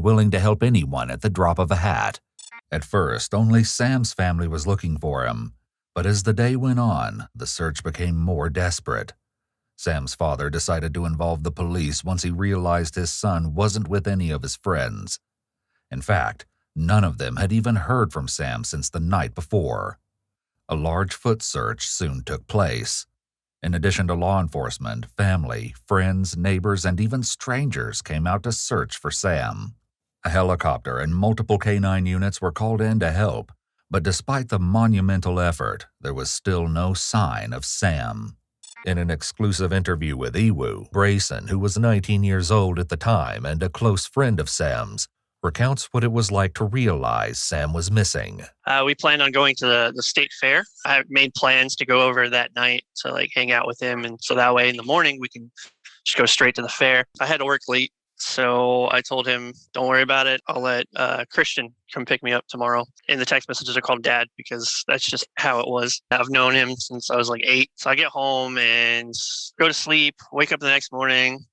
willing to help anyone at the drop of a hat. At first, only Sam's family was looking for him, but as the day went on, the search became more desperate. Sam's father decided to involve the police once he realized his son wasn't with any of his friends. In fact, none of them had even heard from Sam since the night before. A large foot search soon took place. In addition to law enforcement, family, friends, neighbors, and even strangers came out to search for Sam. A helicopter and multiple canine units were called in to help, but despite the monumental effort, there was still no sign of Sam. In an exclusive interview with Ewu, Brayson, who was 19 years old at the time and a close friend of Sam's, recounts what it was like to realize Sam was missing. We planned on going to the state fair. I made plans to go over that night to hang out with him, and so that way in the morning we can just go straight to the fair. I had to work late, so I told him, don't worry about it. I'll let Christian come pick me up tomorrow. In the text messages, I called Dad because that's just how it was. I've known him since I was 8. So I get home and go to sleep, wake up the next morning.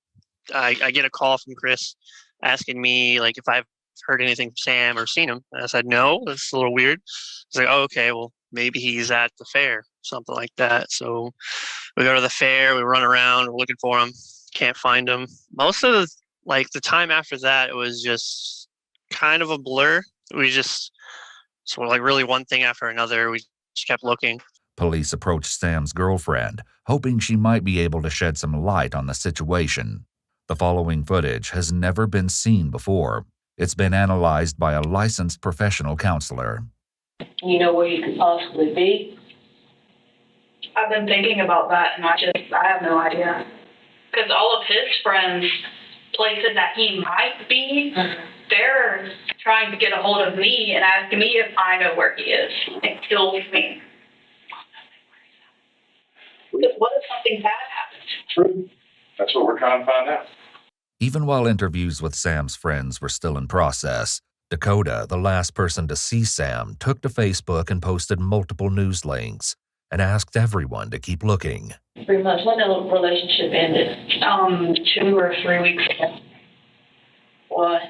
I get a call from Chris asking me if I've heard anything from Sam or seen him. And I said, no, that's a little weird. He's like, oh, okay, well, maybe he's at the fair, something like that. So we go to the fair, we run around, we're looking for him, can't find him. Most of the time after that, it was just kind of a blur. We just really one thing after another. We just kept looking. Police approached Sam's girlfriend, hoping she might be able to shed some light on the situation. The following footage has never been seen before. It's been analyzed by a licensed professional counselor. You know where you could possibly be? I've been thinking about that, and I have no idea. Because all of his friends, places that he might be, they're trying to get a hold of me and asking me if I know where he is. It kills me. Because what if something bad happens? True. That's what we're trying to find out. Even while interviews with Sam's friends were still in process, Dakota, the last person to see Sam, took to Facebook and posted multiple news links and asked everyone to keep looking. Pretty much when the relationship ended. 2 or 3 weeks ago. Why?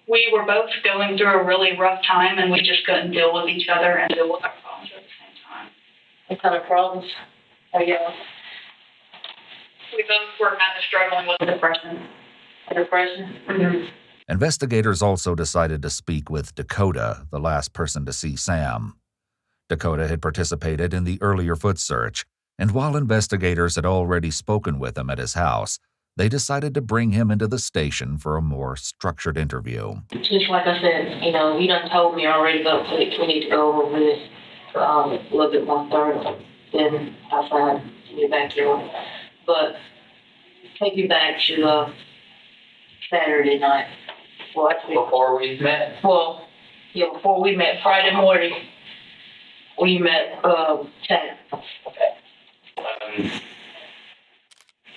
We were both going through a really rough time, and we just couldn't deal with each other and deal with our problems at the same time. What kind of problems? Oh, yeah. We both were kind of struggling with depression. Depression? Mm-hmm. Investigators also decided to speak with Dakota, the last person to see Sam. Dakota had participated in the earlier foot search, and while investigators had already spoken with him at his house, they decided to bring him into the station for a more structured interview. Just like I said, you done told me already, but we need to go over this a little bit more thorough. Then I'll find you back here. But take you back to Saturday night. Before we met? Well, yeah, before we met Friday morning. We met Chad. Okay.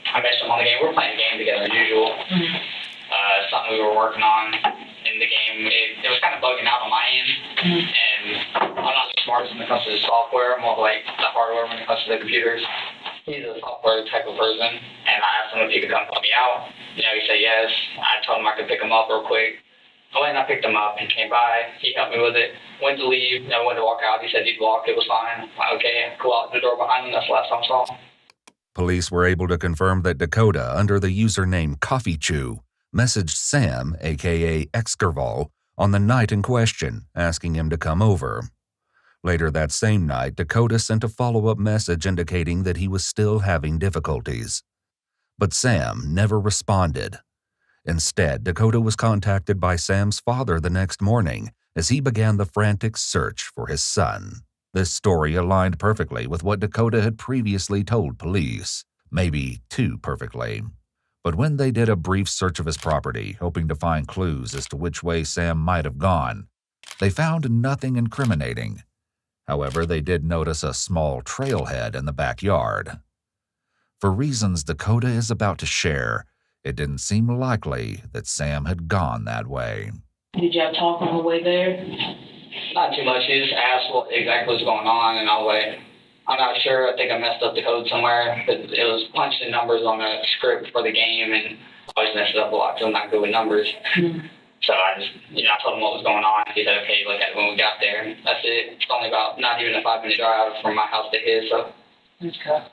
I met him on the game. We're playing the game together as usual. Mm-hmm. Something we were working on in the game. It was kind of bugging out on my end. Mm-hmm. And I'm not the smartest when it comes to the software. I'm more like the hardware when it comes to the computers. He's a software type of person, and I asked him if he could come help me out. He said yes. I told him I could pick him up real quick. I went and I picked him up and came by. He helped me with it. Went to leave. Went to walk out. He said he'd walk. It was fine. Okay, go out the door behind him. That's the last time I saw him. Police were able to confirm that Dakota, under the username Coffee Chew, messaged Sam, aka Exkerval, on the night in question, asking him to come over. Later that same night, Dakota sent a follow-up message indicating that he was still having difficulties. But Sam never responded. Instead, Dakota was contacted by Sam's father the next morning as he began the frantic search for his son. This story aligned perfectly with what Dakota had previously told police, maybe too perfectly. But when they did a brief search of his property, hoping to find clues as to which way Sam might have gone, they found nothing incriminating. However, they did notice a small trailhead in the backyard. For reasons Dakota is about to share, it didn't seem likely that Sam had gone that way. Did y'all talk on the way there? Not too much. He just asked what exactly was going on, and I was like, I'm not sure. I think I messed up the code somewhere. It was punching numbers on a script for the game, and I always messed it up a lot because I'm not good with numbers. Mm-hmm. So I I told him what was going on. He said, okay, look at it when we got there. And that's it. It's only about not even a 5-minute drive from my house to his, so. Okay.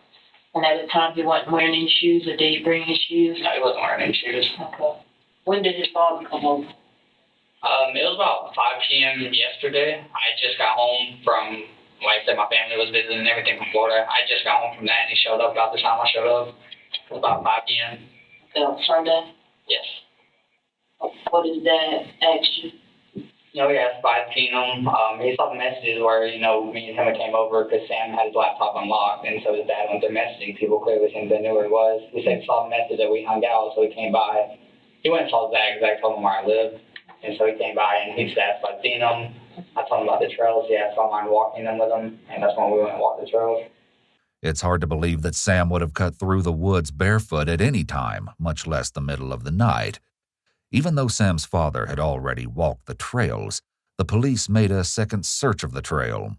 And at the time, he wasn't wearing any shoes, or did he bring his shoes? No, he wasn't wearing any shoes. Okay. When did his father come over? It was about 5 p.m. yesterday. I just got home from, like I said, my family was visiting and everything from Florida. I just got home from that, and he showed up about the time I showed up. It was about 5 p.m. Okay, on Sunday? Yes. What did Dad ask you? He asked if I'd seen him. He saw the messages where, me and him came over because Sam had his laptop unlocked, and so his dad went there messaging people clearly since they knew where he was. He said he saw the message that we hung out, so he came by. He went and saw Zach. Zach told him where I lived, and so he came by and he just asked if I'd seen him. I told him about the trails. He asked if I mind walking them with him, and that's when we went and walked the trails. It's hard to believe that Sam would have cut through the woods barefoot at any time, much less the middle of the night. Even though Sam's father had already walked the trails, the police made a second search of the trail.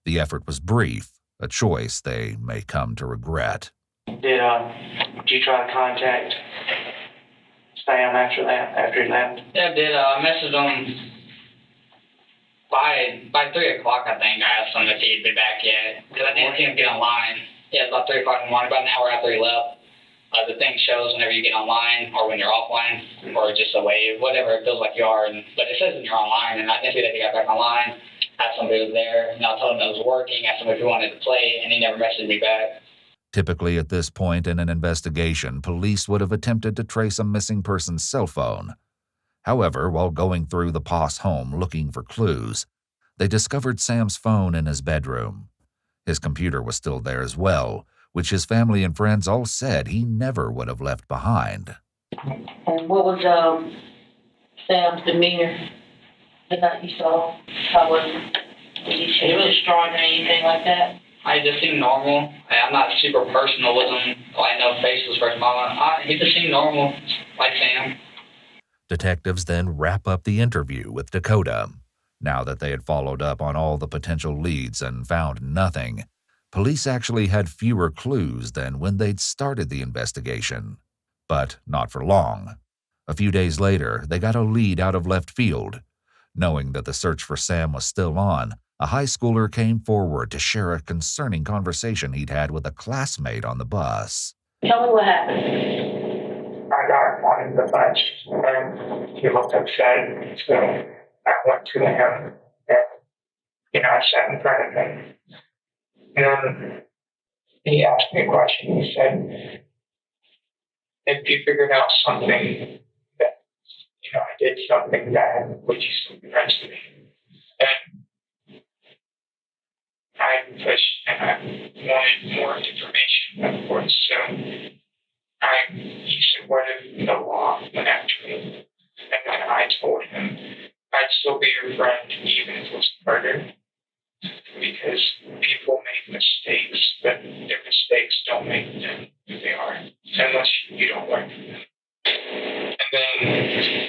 The effort was brief, a choice they may come to regret. Did you try to contact Sam after he left? Yeah, I did. I messaged him by 3 o'clock, I think. I asked him if he'd be back yet, because I didn't see him get online. Yeah, it was about 3 o'clock in the morning, about an hour after he left. The thing shows whenever you get online or when you're offline or just away, whatever it feels like you are. But it says when you're online, and I didn't see that he got back online. Asked him if he was there, and I told him that it was working. Asked him if he wanted to play, and he never messaged me back. Typically at this point in an investigation, police would have attempted to trace a missing person's cell phone. However, while going through the Poss home looking for clues, they discovered Sam's phone in his bedroom. His computer was still there as well, which his family and friends all said he never would have left behind. And what was Sam's demeanor the night you saw him? How was it? Did he was strong or anything like that? I just seemed normal. I'm not super personal with him. I know face was first moment. He just seemed normal, like Sam. Detectives then wrap up the interview with Dakota. Now that they had followed up on all the potential leads and found nothing, police actually had fewer clues than when they'd started the investigation. But not for long. A few days later, they got a lead out of left field. Knowing that the search for Sam was still on, a high schooler came forward to share a concerning conversation he'd had with a classmate on the bus. Tell me what happened. I got on him the bunch, and he looked upset, so I went to him, and, I sat in front of him. And he asked me a question. He said, if you figured out something that, I did something bad, would you still be friends with me? And I pushed and I wanted more information, of course. So he said, what if the law went after me? And then I told him I'd still be your friend even if it was murder. Because people make mistakes, but their mistakes don't make them who they are, unless you don't learn from them. And then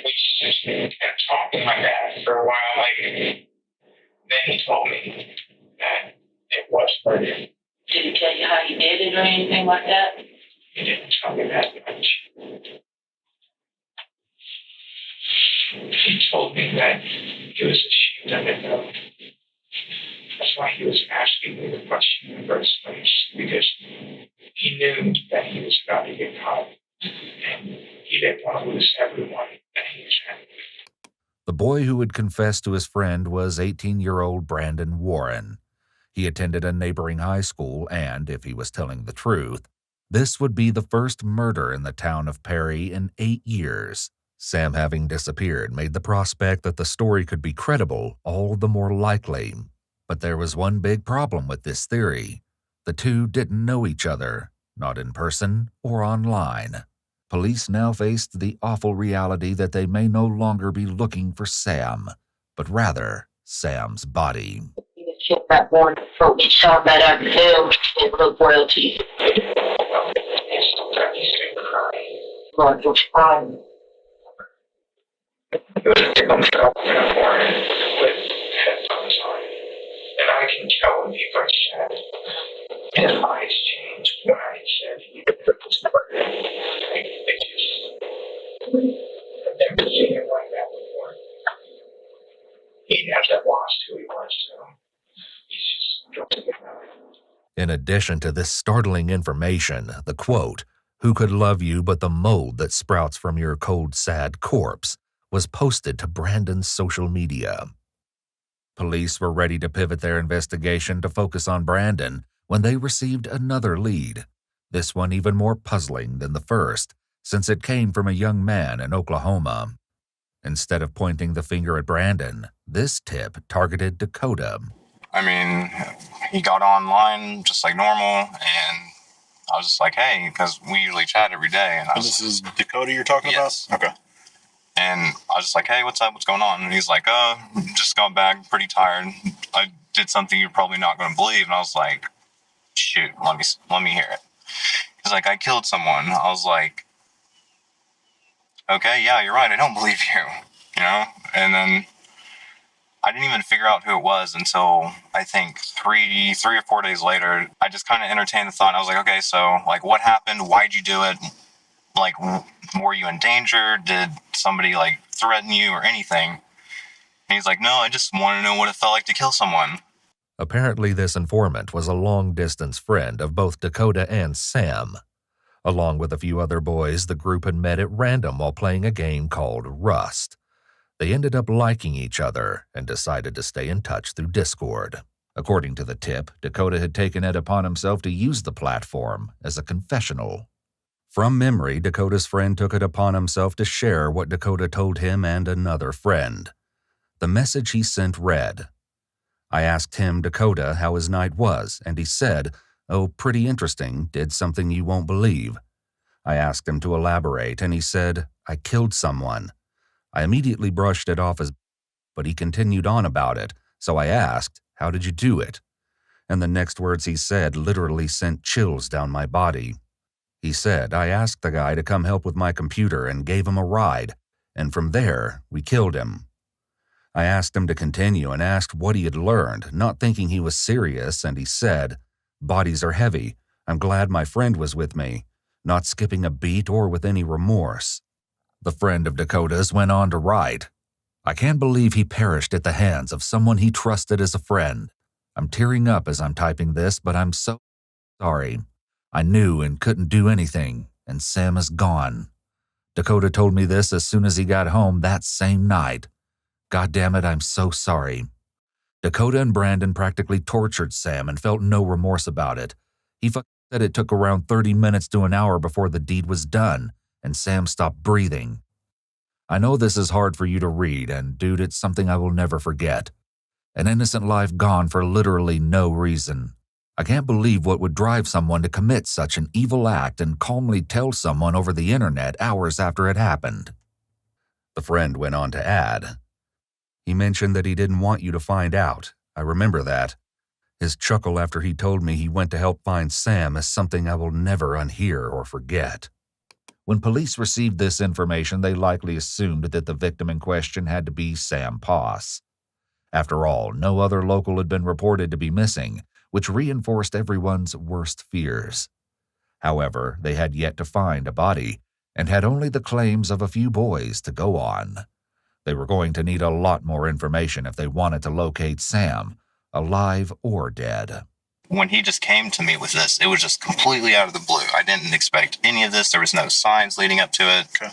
we just kept talking like that for a while. Then he told me that it was murder. Did he tell you how he did it or anything like that? He didn't tell me that much. He told me that he was ashamed of it, though. That's why he was asking me the question in the first place, because he knew that he was about to get caught, and he didn't want to lose everyone that he was having. The boy who had confessed to his friend was 18-year-old Brandon Warren. He attended a neighboring high school, and, if he was telling the truth, this would be the first murder in the town of Perry in 8 years. Sam having disappeared made the prospect that the story could be credible all the more likely. But there was one big problem with this theory. The two didn't know each other, not in person or online. Police now faced the awful reality that they may no longer be looking for Sam, but rather Sam's body. Shit that one throat, you saw that out of hell and look royalty. Lord, you're fine. He was a big old truck in a morning with headphones on. And I can tell when he first said, his eyes changed when I said he did this murder. I've never seen him like that before. In addition to this startling information, the quote, "Who could love you but the mold that sprouts from your cold, sad corpse," was posted to Brandon's social media. Police were ready to pivot their investigation to focus on Brandon when they received another lead, this one even more puzzling than the first, since it came from a young man in Oklahoma. Instead of pointing the finger at Brandon, this tip targeted Dakota. I mean, he got online just like normal, and I was just like, hey, because we usually chat every day. And this is Dakota you're talking Yes. about? Okay. And I was just like, hey, what's up? What's going on? And he's like, just got back, pretty tired. I did something you're probably not going to believe. And I was like, shoot, let me hear it. He's like, I killed someone. I was like, okay, yeah, you're right. I don't believe you, you know? And then I didn't even figure out who it was until I think three or 4 days later. I just kind of entertained the thought. And I was like, okay, so like what happened? Why'd you do it? Like, were you in danger? Did somebody like threaten you or anything? And he's like, no, I just want to know what it felt like to kill someone. Apparently, this informant was a long-distance friend of both Dakota and Sam. Along with a few other boys, the group had met at random while playing a game called Rust. They ended up liking each other and decided to stay in touch through Discord. According to the tip, Dakota had taken it upon himself to use the platform as a confessional. From memory, Dakota's friend took it upon himself to share what Dakota told him and another friend. The message he sent read, I asked him, Dakota, how his night was, and he said, oh, pretty interesting, did something you won't believe. I asked him to elaborate, and he said, I killed someone. I immediately brushed it off but he continued on about it, so I asked, how did you do it? And the next words he said literally sent chills down my body. He said, I asked the guy to come help with my computer and gave him a ride, and from there, we killed him. I asked him to continue and asked what he had learned, not thinking he was serious, and he said, bodies are heavy. I'm glad my friend was with me, not skipping a beat or with any remorse. The friend of Dakota's went on to write, I can't believe he perished at the hands of someone he trusted as a friend. I'm tearing up as I'm typing this, but I'm so sorry. I knew and couldn't do anything, and Sam is gone. Dakota told me this as soon as he got home that same night. God damn it, I'm so sorry. Dakota and Brandon practically tortured Sam and felt no remorse about it. He said it took around 30 minutes to an hour before the deed was done, and Sam stopped breathing. I know this is hard for you to read, and dude, it's something I will never forget. An innocent life gone for literally no reason. I can't believe what would drive someone to commit such an evil act and calmly tell someone over the internet hours after it happened. The friend went on to add, he mentioned that he didn't want you to find out. I remember that. His chuckle after he told me he went to help find Sam is something I will never unhear or forget. When police received this information, they likely assumed that the victim in question had to be Sam Poss. After all, no other local had been reported to be missing, which reinforced everyone's worst fears. However, they had yet to find a body, and had only the claims of a few boys to go on. They were going to need a lot more information if they wanted to locate Sam, alive or dead. When he just came to me with this, it was just completely out of the blue. I didn't expect any of this. There was no signs leading up to it. Okay.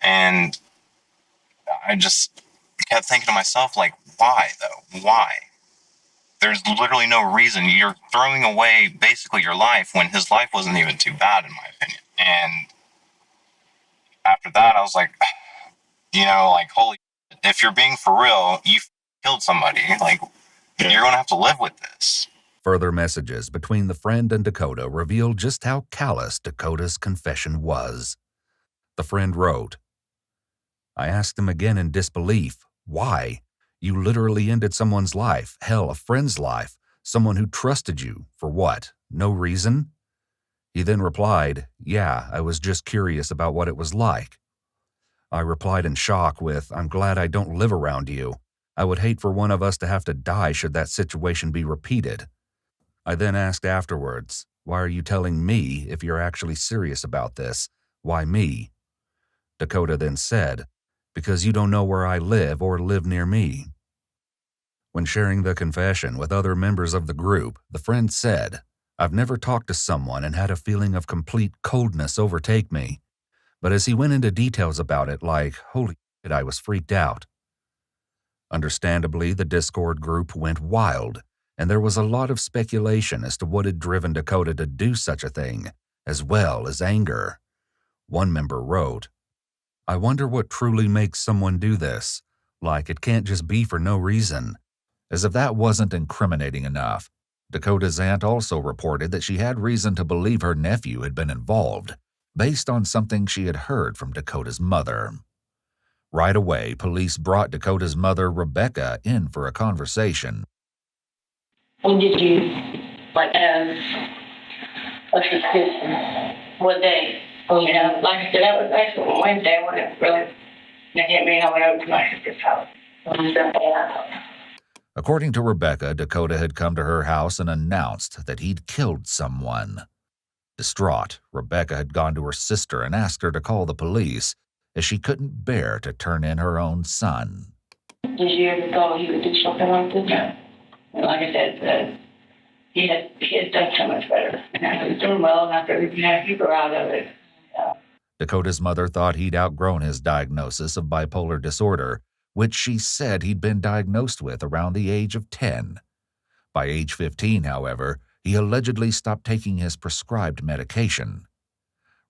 And I just kept thinking to myself, like, why, though? Why? There's literally no reason. You're throwing away basically your life when his life wasn't even too bad, in my opinion. And after that, I was like, you know, like, holy shit, if you're being for real, you killed somebody. Like, you're going to have to live with this. Further messages between the friend and Dakota revealed just how callous Dakota's confession was. The friend wrote, I asked him again in disbelief, why? You literally ended someone's life, hell, a friend's life, someone who trusted you, for what? No reason? He then replied, yeah, I was just curious about what it was like. I replied in shock with, I'm glad I don't live around you. I would hate for one of us to have to die should that situation be repeated. I then asked afterwards, why are you telling me if you're actually serious about this? Why me? Dakota then said, because you don't know where I live or live near me. When sharing the confession with other members of the group, the friend said, "I've never talked to someone and had a feeling of complete coldness overtake me." But as he went into details about it, like, holy shit, I was freaked out. Understandably, the Discord group went wild, and there was a lot of speculation as to what had driven Dakota to do such a thing, as well as anger. One member wrote, "I wonder what truly makes someone do this. Like, it can't just be for no reason." As if that wasn't incriminating enough, Dakota's aunt also reported that she had reason to believe her nephew had been involved, based on something she had heard from Dakota's mother. Right away, police brought Dakota's mother, Rebecca, in for a conversation. When did you, like, a suspicion? What day? Oh, You know, like I said, that was actually Wednesday when it really hit me, and I went over to my sister's house. According to Rebecca, Dakota had come to her house and announced that he'd killed someone. Distraught, Rebecca had gone to her sister and asked her to call the police, as she couldn't bear to turn in her own son. Did you ever thought he would do something like this? No. And like I said, he had done so much better. And he was doing well enough that he grew out of it. Dakota's mother thought he'd outgrown his diagnosis of bipolar disorder, which she said he'd been diagnosed with around the age of 10. By age 15, however, he allegedly stopped taking his prescribed medication.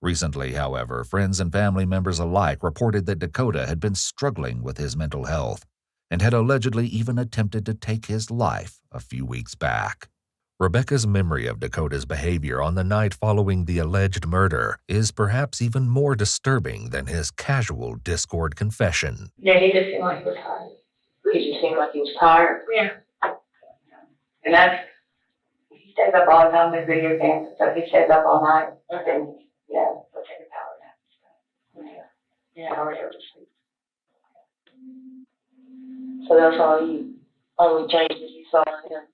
Recently, however, friends and family members alike reported that Dakota had been struggling with his mental health and had allegedly even attempted to take his life a few weeks back. Rebecca's memory of Dakota's behavior on the night following the alleged murder is perhaps even more disturbing than his casual Discord confession. Yeah, he just seemed like he was tired. He just seemed like he was tired. Yeah. And he stays up all the time with video games and stuff. He stays up all night. And, he'll take a power nap. Yeah, I already sleep. So that's all you, only changes you saw in him.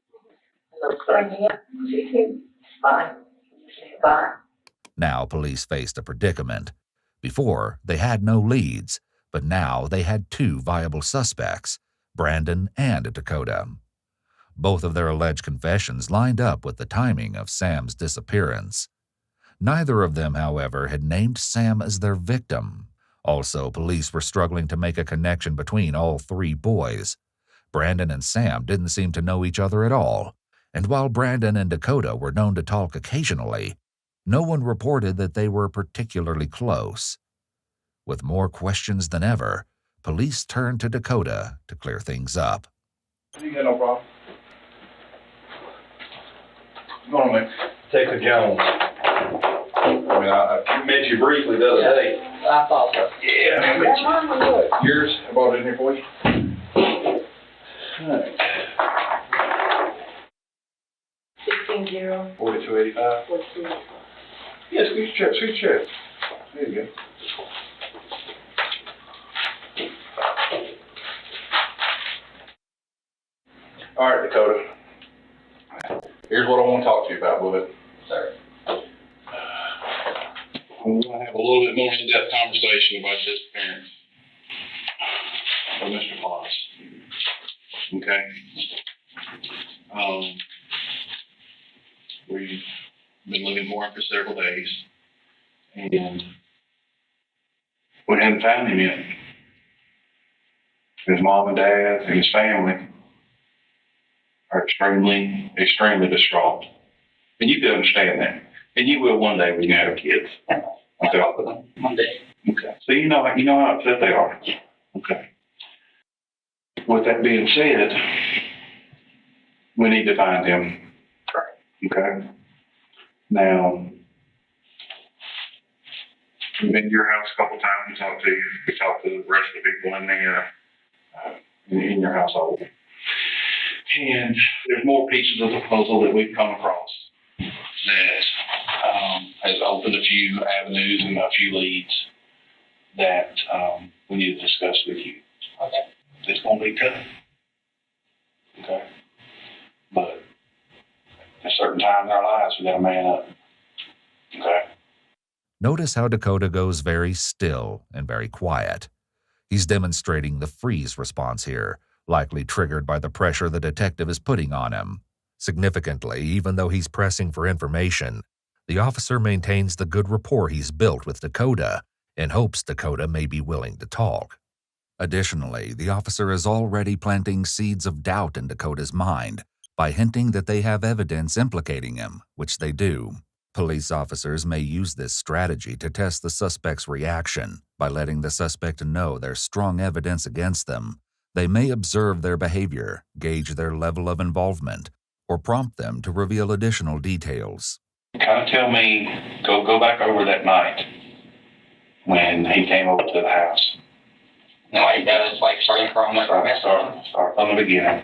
He seems fine. He seems fine. Now police faced a predicament. Before, they had no leads, but now they had two viable suspects, Brandon and Dakota. Both of their alleged confessions lined up with the timing of Sam's disappearance. Neither of them, however, had named Sam as their victim. Also, police were struggling to make a connection between all three boys. Brandon and Sam didn't seem to know each other at all, and while Brandon and Dakota were known to talk occasionally, no one reported that they were particularly close. With more questions than ever, police turned to Dakota to clear things up. You got no problem. Go on, man. Jacob Jones. I mean, I met you briefly the other day. I thought so. Yeah, I met you. Yours, I brought it in here for you. All right. 16-0. 4285. Yeah, squeeze your chair. There you go. All right, Dakota. Here's what I want to talk to you about, Bullet. Sir. I want to have a little bit more in-depth conversation about this disappearance of Mr. Foss. Okay? We've been looking for him for several days, and we hadn't found him yet. His mom and dad and his family are extremely, extremely distraught. And you can understand that. And you will one day when you have kids. Okay. One day. Okay. So you know how upset they are. Okay. With that being said, we need to find him. Okay. Now, we've been to your house a couple times and talked to you. We talked to the rest of the people in there, in your household. And there's more pieces of the puzzle that we've come across that has opened a few avenues and a few leads that we need to discuss with you. Okay. It's going to be tough. Okay. But at certain times in our lives, we got to man up. Okay. Notice how Dakota goes very still and very quiet. He's demonstrating the freeze response here, likely triggered by the pressure the detective is putting on him. Significantly, even though he's pressing for information, the officer maintains the good rapport he's built with Dakota in hopes Dakota may be willing to talk. Additionally, the officer is already planting seeds of doubt in Dakota's mind by hinting that they have evidence implicating him, which they do. Police officers may use this strategy to test the suspect's reaction by letting the suspect know there's strong evidence against them. They may observe their behavior, gauge their level of involvement, or prompt them to reveal additional details. Kind of tell me, go back over that night when he came over to the house. You know, like that was like starting from like Start from the beginning.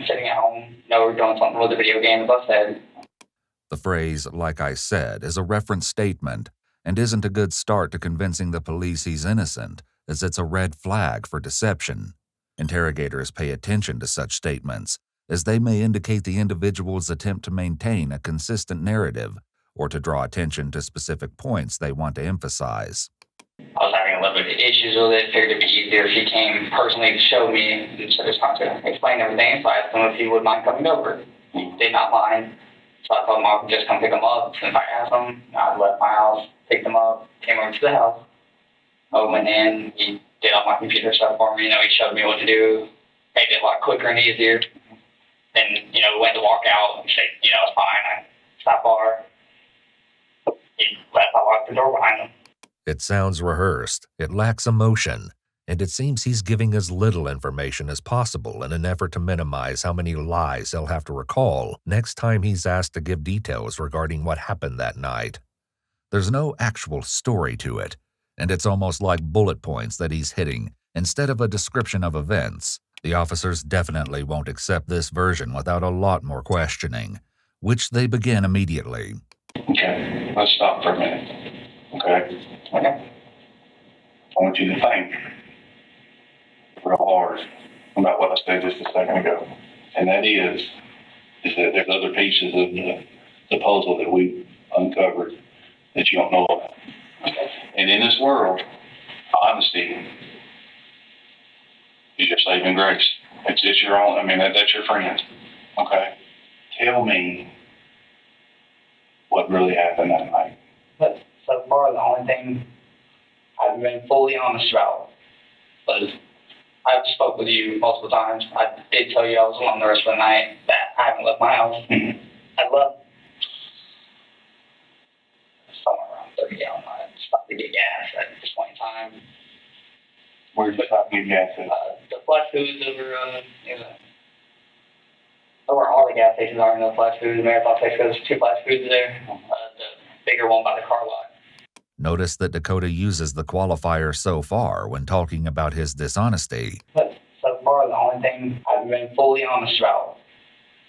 sitting at home, we're doing something with the video game, as I said. The phrase, "like I said," is a reference statement and isn't a good start to convincing the police he's innocent, as it's a red flag for deception. Interrogators pay attention to such statements, as they may indicate the individual's attempt to maintain a consistent narrative or to draw attention to specific points they want to emphasize. I was having a little bit of issues with it. Figured it'd be easier if he came personally to show me instead of trying to explain everything. So I asked him if he would mind coming over. He did not mind. So I told him I would just come pick him up. Since I asked him, I left my house, picked him up, came over to the house. I went in, he did all my computer stuff for me. He showed me what to do, made it a lot quicker and easier. Then, we went to walk out and said, it's fine. I stopped far. He left, I locked the door behind him. It sounds rehearsed, it lacks emotion, and it seems he's giving as little information as possible in an effort to minimize how many lies he'll have to recall next time he's asked to give details regarding what happened that night. There's no actual story to it, and it's almost like bullet points that he's hitting instead of a description of events. The officers definitely won't accept this version without a lot more questioning, which they begin immediately. Okay, let's stop for a minute. Okay? I want you to think real hard about what I said just a second ago. And that is that there's other pieces of the puzzle that we uncovered that you don't know about. And in this world, honesty is your saving grace. It's your own, that's your friend. Okay? Tell me what really happened that night. But so far, the only thing I've been fully honest about was I've spoke with you multiple times. I did tell you I was alone the rest of the night, that I haven't left my house. Mm-hmm. I left somewhere around 30 gallon. I stopped to get gas at this point in time. Where did you stop and get gas at? The Flash Foods over, where all the gas stations are in the Flash Foods, Marathon Flash Foods, 2 Flash Foods there. The bigger one by the car lot. Notice that Dakota uses the qualifier "so far" when talking about his dishonesty. But so far, the only thing I've been fully honest about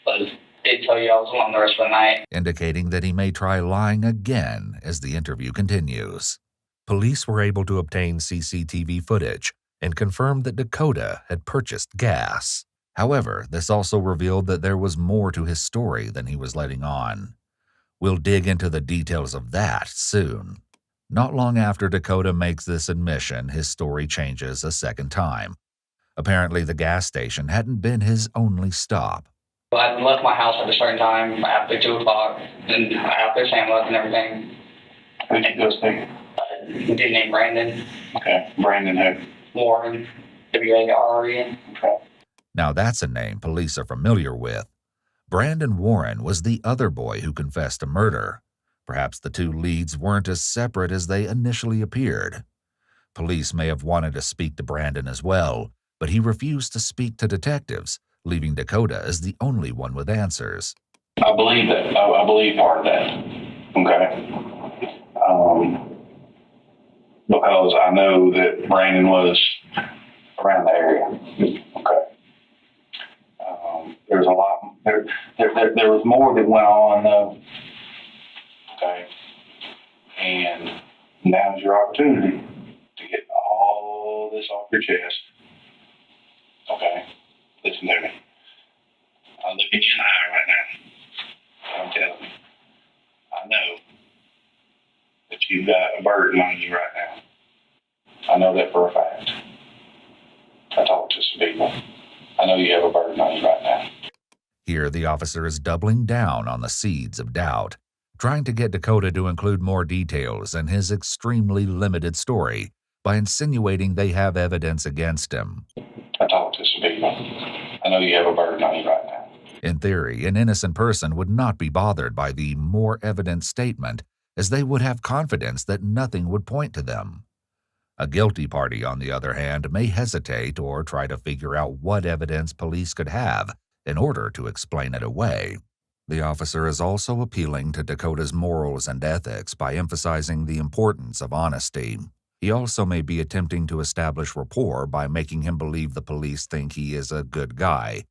was did tell you I was alone the rest of the night. Indicating that he may try lying again as the interview continues. Police were able to obtain CCTV footage and confirmed that Dakota had purchased gas. However, this also revealed that there was more to his story than he was letting on. We'll dig into the details of that soon. Not long after Dakota makes this admission, his story changes a second time. Apparently, the gas station hadn't been his only stop. I left my house at a certain time, after 2 o'clock, and after Sam left and everything. Who did you go see? A dude named Brandon. Okay, Brandon who? Warren, W-A-R-R-E-N. Okay. Now that's a name police are familiar with. Brandon Warren was the other boy who confessed to murder. Perhaps the two leads weren't as separate as they initially appeared. Police may have wanted to speak to Brandon as well, but he refused to speak to detectives, leaving Dakota as the only one with answers. I believe that. I believe part of that. Okay. Because I know that Brandon was around the area. Okay. There's a lot. There was more that went on though. Okay. And now's your opportunity to get all this off your chest. Okay. Listen to me. I'm looking you in the eye right now. I'm telling you. I know that you've got a burden on you right now. I know that for a fact. I talked to some people. I know you have a burden on you right now. Here, the officer is doubling down on the seeds of doubt, trying to get Dakota to include more details in his extremely limited story by insinuating they have evidence against him. I talked to some people. I know you have a burden on you right now. In theory, an innocent person would not be bothered by the more evident statement, as they would have confidence that nothing would point to them. A guilty party, on the other hand, may hesitate or try to figure out what evidence police could have in order to explain it away. The officer is also appealing to Dakota's morals and ethics by emphasizing the importance of honesty. He also may be attempting to establish rapport by making him believe the police think he is a good guy,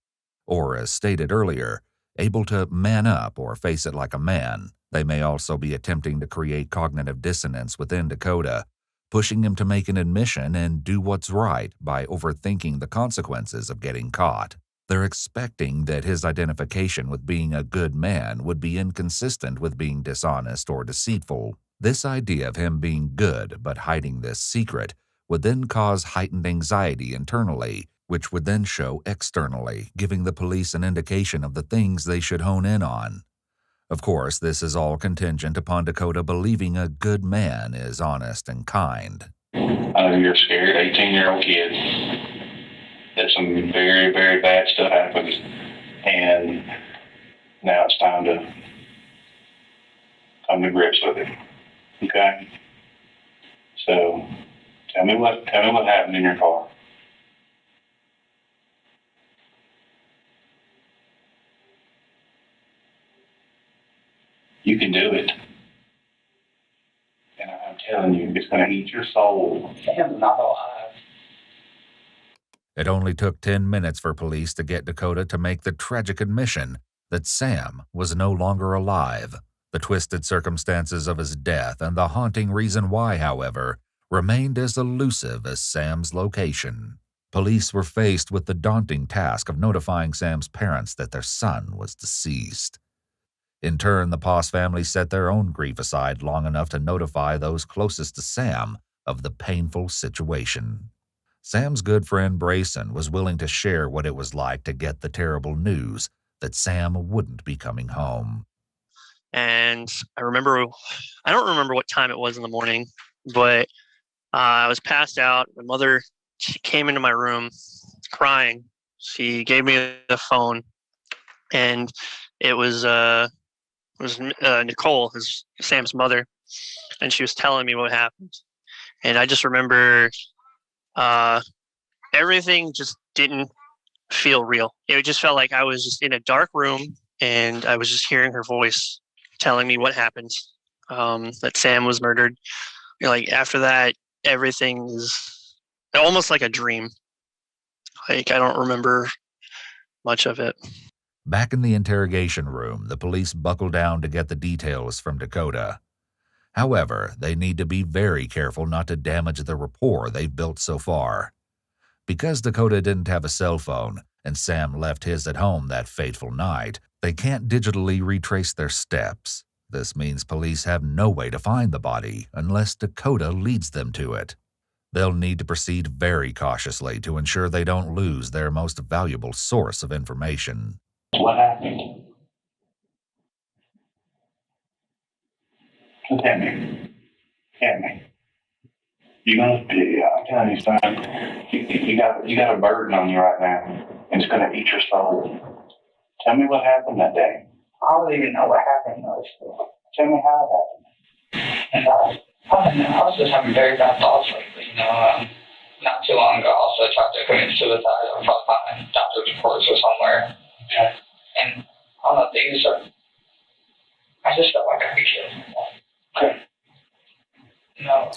or, as stated earlier, able to man up or face it like a man. They may also be attempting to create cognitive dissonance within Dakota, pushing him to make an admission and do what's right by overthinking the consequences of getting caught. They're expecting that his identification with being a good man would be inconsistent with being dishonest or deceitful. This idea of him being good but hiding this secret would then cause heightened anxiety internally, which would then show externally, giving the police an indication of the things they should hone in on. Of course, this is all contingent upon Dakota believing a good man is honest and kind. I know you're a scared 18-year-old kid. That some very, very bad stuff happens, and now it's time to come to grips with it. Okay? So, tell me what happened in your car. You can do it. And I'm telling you, it's going to eat your soul. Sam's not alive. It only took 10 minutes for police to get Dakota to make the tragic admission that Sam was no longer alive. The twisted circumstances of his death and the haunting reason why, however, remained as elusive as Sam's location. Police were faced with the daunting task of notifying Sam's parents that their son was deceased. In turn, the Poss family set their own grief aside long enough to notify those closest to Sam of the painful situation. Sam's good friend Brayson was willing to share what it was like to get the terrible news that Sam wouldn't be coming home. And I don't remember what time it was in the morning, but I was passed out. My mother, she came into my room crying. She gave me the phone, and it was Nicole, Sam's mother, and she was telling me what happened. And I just remember everything just didn't feel real. It just felt like I was just in a dark room, and I was just hearing her voice telling me what happened, that Sam was murdered. Like, after that, everything is almost like a dream. Like, I don't remember much of it. Back in the interrogation room, the police buckle down to get the details from Dakota. However, they need to be very careful not to damage the rapport they've built so far. Because Dakota didn't have a cell phone and Sam left his at home that fateful night, they can't digitally retrace their steps. This means police have no way to find the body unless Dakota leads them to it. They'll need to proceed very cautiously to ensure they don't lose their most valuable source of information. What happened? Look at me. I'm telling you, son, you got a burden on you right now, and it's going to eat your soul. Tell me what happened that day. I don't even know what happened. Tell me how it happened. I was just having very bad thoughts lately, not too long ago, I also tried to commit suicide. I'm probably finding doctor's reports or somewhere. Okay. And all the things I just felt like I could kill someone. Okay. No.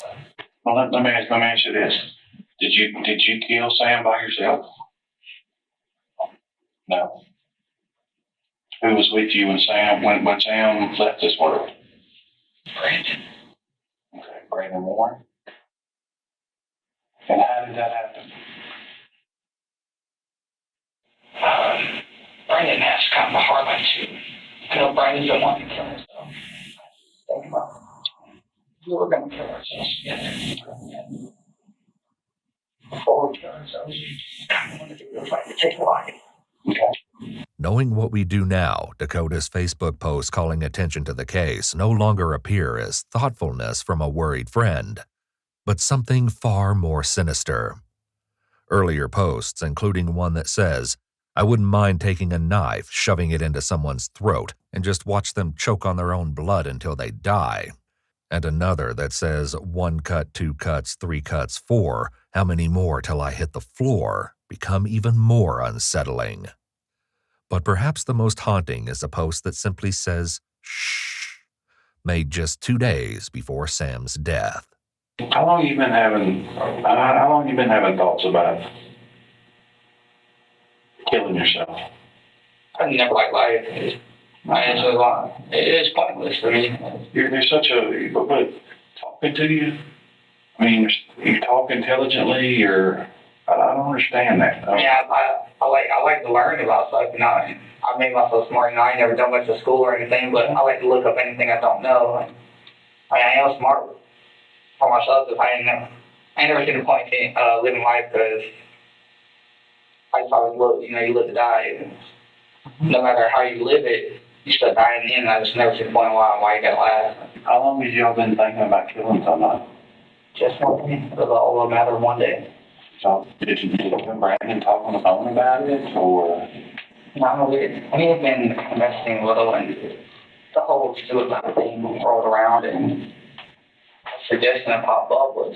Well, let me ask you this. Did you kill Sam by yourself? No. Who was with you when Sam left this world? Brandon. Okay, Brandon Warren. And how did that happen? Brandon has kind of a hard life too. I know Brandon's been wanting to kill himself. Think about it. We were going to kill ourselves together. Before we killed done, so I wanted to do it like to take a life. Knowing what we do now, Dakota's Facebook posts calling attention to the case no longer appear as thoughtfulness from a worried friend, but something far more sinister. Earlier posts, including one that says, "I wouldn't mind taking a knife, shoving it into someone's throat, and just watch them choke on their own blood until they die," and another that says, "1 cut, 2 cuts, 3 cuts, 4, how many more till I hit the floor," become even more unsettling. But perhaps the most haunting is a post that simply says, "Shh," made just 2 days before Sam's death. How long you been having thoughts about killing yourself? I never liked life. My answer is why. It is pointless for me. You're such a, but talking to you, I mean, you talk intelligently, or I don't understand that. I mean, I like to learn about stuff, and I made myself smart, and I ain't never done much of school or anything, but I like to look up anything I don't know. And, I mean, I am smart for myself if I ain't never seen the point in living life, because I just always look, you live to die, and no matter how you live it, you still die in the end. I just never seen the point why you gotta laugh. How long have y'all been thinking about killing somebody? Just one thing. It was all a matter of one day. So, did you and Brandon talk on the phone about it, or? No, we have been investing a little, and the whole suicide thing rolled around, and a suggestion that popped up was,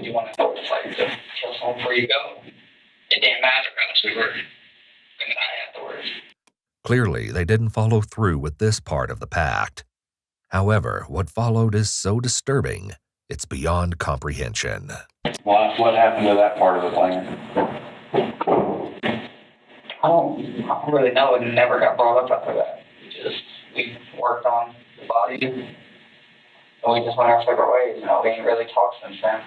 you want to know what it's like to kill someone before you go? It didn't matter unless we were going to die afterwards. Clearly, they didn't follow through with this part of the pact. However, what followed is so disturbing, it's beyond comprehension. What happened to that part of the plan? I don't really know. It never got brought up after that. We worked on the body, and we just went our separate ways. We ain't really talked since then.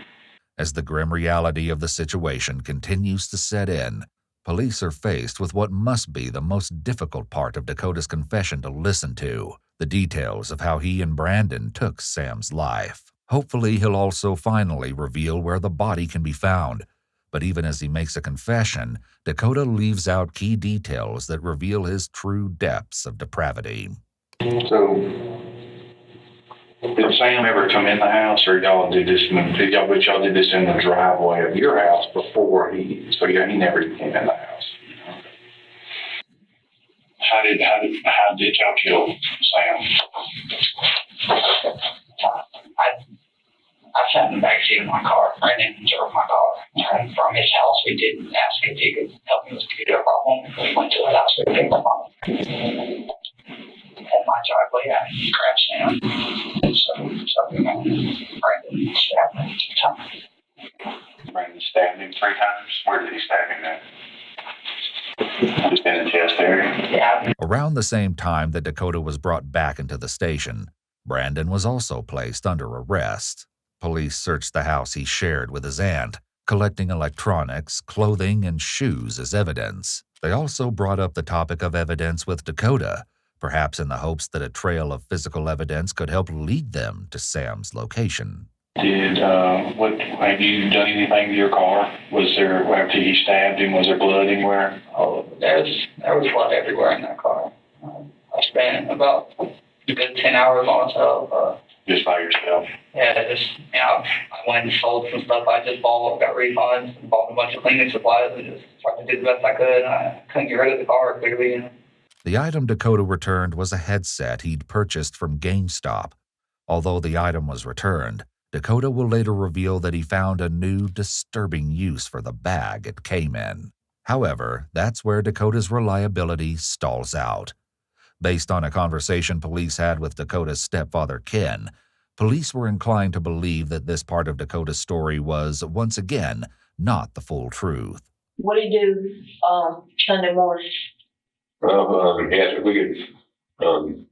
As the grim reality of the situation continues to set in, police are faced with what must be the most difficult part of Dakota's confession to listen to, the details of how he and Brandon took Sam's life. Hopefully, he'll also finally reveal where the body can be found. But even as he makes a confession, Dakota leaves out key details that reveal his true depths of depravity. So, did Sam ever come in the house, or y'all did this in the driveway of your house before he never came in the house? How did y'all kill Sam? I sat in the backseat of my car. Brandon drove my car. And from his house, we did ask if he could help me with the computer problem. We went to his house to pick him up. In my driveway, I crashed down. And so Brandon stabbed me 2 times. Brandon stabbed him 3 times? Where did he stab him at? Just in the chest area? Yeah. Around the same time that Dakota was brought back into the station, Brandon was also placed under arrest. Police searched the house he shared with his aunt, collecting electronics, clothing, and shoes as evidence. They also brought up the topic of evidence with Dakota, perhaps in the hopes that a trail of physical evidence could help lead them to Sam's location. Have you done anything to your car? Was there, after he stabbed him, was there blood anywhere? Oh, there was blood everywhere in that car. I spent about a good 10 hours on itself. Just by yourself? Yeah, I went and sold some stuff I just bought, got refunds, and bought a bunch of cleaning supplies, and just tried to do the best I could. I couldn't get rid of the car, clearly. The item Dakota returned was a headset he'd purchased from GameStop. Although the item was returned, Dakota will later reveal that he found a new, disturbing use for the bag it came in. However, that's where Dakota's reliability stalls out. Based on a conversation police had with Dakota's stepfather, Ken, police were inclined to believe that this part of Dakota's story was, once again, not the full truth. What do you do Sunday morning? Yes, if we could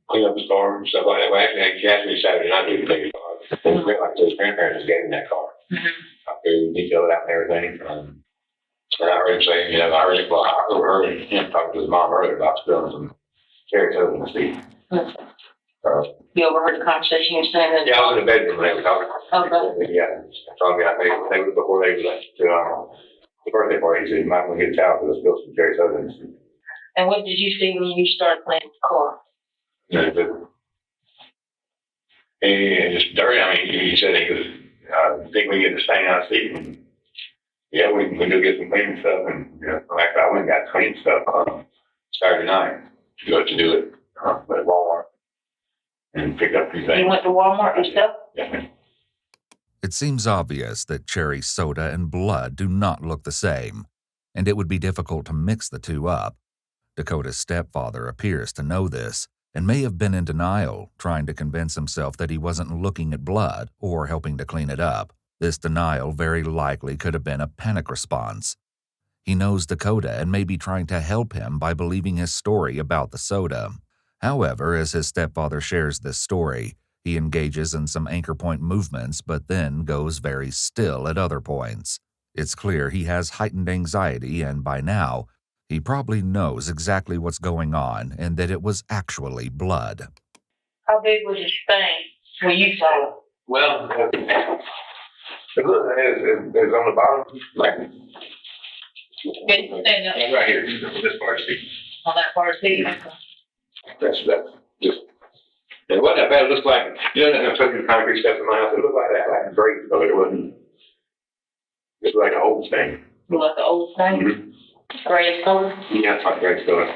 clean up the car and stuff like that. Well, actually, she asked me Saturday night to clean the car. And like his grandparents gave him that car. I could detail it out and everything. And I heard him saying, I heard him talking to his mom earlier about spilling some cherry soda in the seat. You overheard the conversation you're saying that? Yeah, I was in the bedroom when they were talking. Okay. Yeah, probably before they left to the birthday he said, you might want to get a towel because there's some cherry soda in it. And what did you see when you started playing with the car? And just dirty. I mean, he said he was, I think we get the stain out of seat. And yeah, we go get some cleaning stuff. And, like I went and got clean stuff on Saturday night to go to do it at Walmart and pick up a few things. You went to Walmart yourself? Yeah. It seems obvious that cherry soda and blood do not look the same, and it would be difficult to mix the two up. Dakota's stepfather appears to know this and may have been in denial, trying to convince himself that he wasn't looking at blood or helping to clean it up. This denial very likely could have been a panic response. He knows Dakota and may be trying to help him by believing his story about the soda. However, as his stepfather shares this story, he engages in some anchor point movements but then goes very still at other points. It's clear he has heightened anxiety, and by now, he probably knows exactly what's going on and that it was actually blood. How big was his stain when you saw it? Well, it was on the bottom, like Stand up right here, this part of the seat. on that part of the seat. That's just. It wasn't that bad. It looked like, I took the concrete stuff in my house. It looked like that, like a grate, but it wasn't. It was like an old stain. Like the old stain? Mm-hmm. Gray color? Yeah, it's like gray stuff.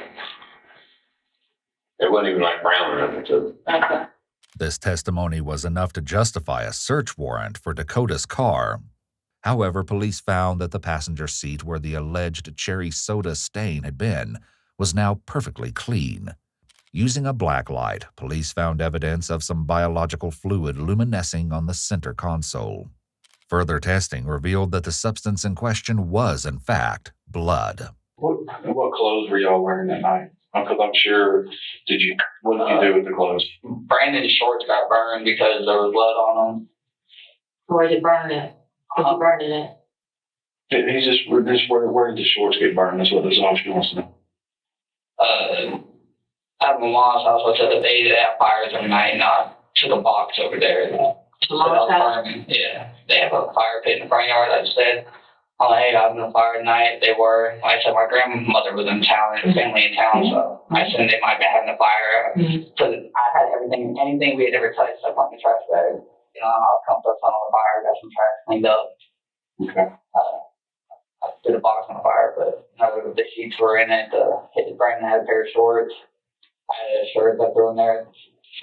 It wasn't even like brown or nothing, so. Okay. This testimony was enough to justify a search warrant for Dakota's car. However, police found that the passenger seat where the alleged cherry soda stain had been was now perfectly clean. Using a black light, police found evidence of some biological fluid luminescing on the center console. Further testing revealed that the substance in question was, in fact, blood. What clothes were y'all wearing that night? Because I'm sure, what did you do with the clothes? Brandon's shorts got burned because there was blood on them. Where did it burn at? Where'd you burn it at? Where did the shorts get burned? That's what this officer wants to know. At my mom's house, I said that they have fires every night, not to the box over there. Mom's house? Yeah, they have a fire pit in the front yard. I said, oh, hey, I was in a fire tonight. They were. Like I said, my grandmother was in town, and family in town, so I assumed they might have been having a fire. Because I had anything we had ever touched, I put in the trash bag. I pumped up on the fire, got some trash cleaned up. Okay. I did a box on the fire, but the sheets were in it. Brandon had a pair of shorts. I had a shirt I threw in there.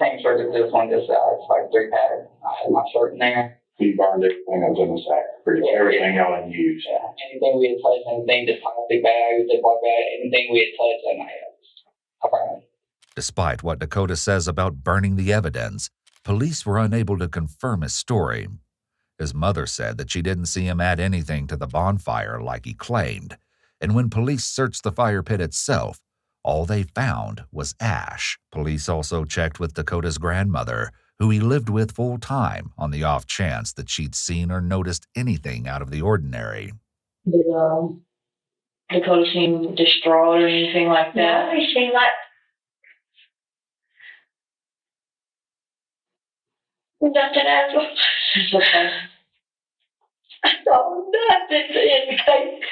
Same shirt as this one, just it's like 3-pack. I had my shirt in there. He burned everything that was in the sack. Pretty much everything y'all had used. Yeah. Anything we had touched, anything, just plastic bags, zip like that, anything we had touched that night, I burned. Despite what Dakota says about burning the evidence, police were unable to confirm his story. His mother said that she didn't see him add anything to the bonfire like he claimed, and when police searched the fire pit itself, all they found was ash. Police also checked with Dakota's grandmother, who he lived with full-time, on the off chance that she'd seen or noticed anything out of the ordinary. Did Dakota seem distraught or anything like that? No, he seemed like nothing else. It's okay. I saw nothing to indicate.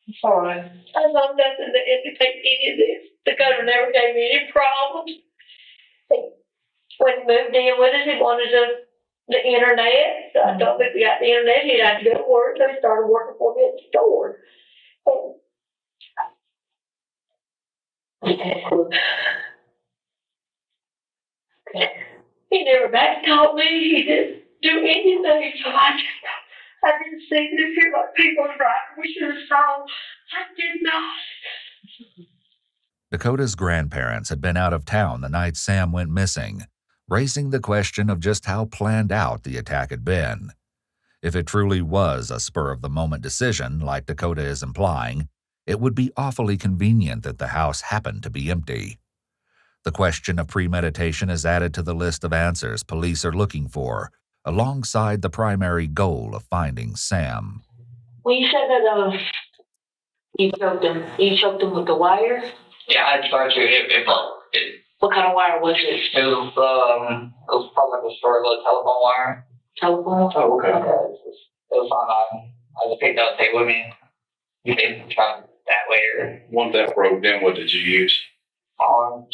It's all right. I saw nothing to indicate any of this. Dakota never gave me any problems. When he moved in with us, he wanted the internet. So I told him if he got the internet, he'd have to go to work. So he started working for me at the store. Okay, cool. Okay. He never back talked me. He didn't do anything. So I didn't see this here like people right. We should have saw. I did not. Dakota's grandparents had been out of town the night Sam went missing, raising the question of just how planned out the attack had been. If it truly was a spur-of-the-moment decision, like Dakota is implying, it would be awfully convenient that the house happened to be empty. The question of premeditation is added to the list of answers police are looking for, alongside the primary goal of finding Sam. When you said that you choked him with the wire? Yeah, I tried to. It broke. What kind of wire was it? It was probably like a short little telephone wire. Telephone? Oh, okay. It was fine. I just picked it up, take it with me. You can try that way or Once that broke, then what did you use? on.